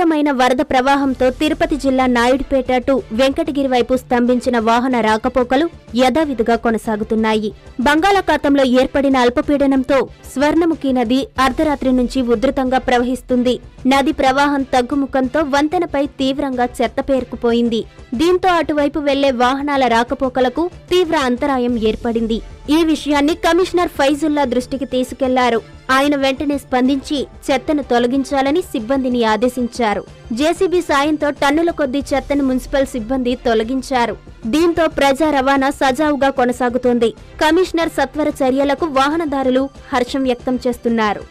తీవ్రమైన వరద ప్రవాహంతో తిరుపతి జిల్లా నాయుడుపేట టు వెంకటగిరి వైపు స్తంభించిన వాహన రాకపోకలు యథావిధిగా కొనసాగుతున్నాయి. బంగాళాఖాతంలో ఏర్పడిన అల్పపీడనంతో స్వర్ణముఖి నది అర్ధరాత్రి నుంచి ఉధృతంగా ప్రవహిస్తుంది. నది ప్రవాహం తగ్గుముఖంతో వంతెనపై తీవ్రంగా చెత్త పేరుకుపోయింది. దీంతో అటువైపు వెళ్లే వాహనాల రాకపోకలకు తీవ్ర అంతరాయం ఏర్పడింది. ఈ విషయాన్ని కమిషనర్ ఫైజుల్లా దృష్టికి తీసుకెళ్లారు. ఆయన వెంటనే స్పందించి చెత్తను తొలగించాలని సిబ్బందిని ఆదేశించారు. జేసీబీ సాయంతో టన్నుల కొద్దీ చెత్తను మున్సిపల్ సిబ్బంది తొలగించారు. దీంతో ప్రజా రవాణా సజావుగా కొనసాగుతోంది. కమిషనర్ సత్వర చర్యలకు వాహనదారులు హర్షం వ్యక్తం చేస్తున్నారు.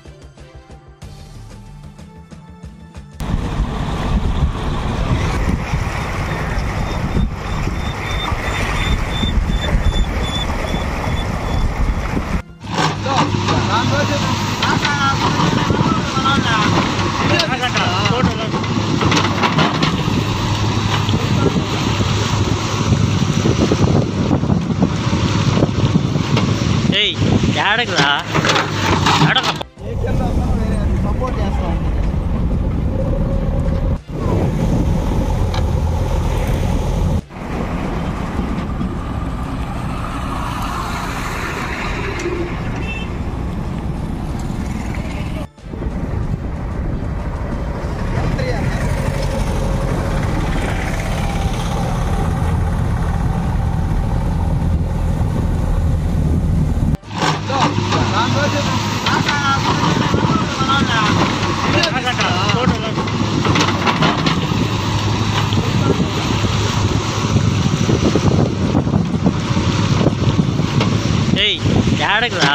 సపోర్ట్ చేస్తాం. ఏయ్, ఏడకురా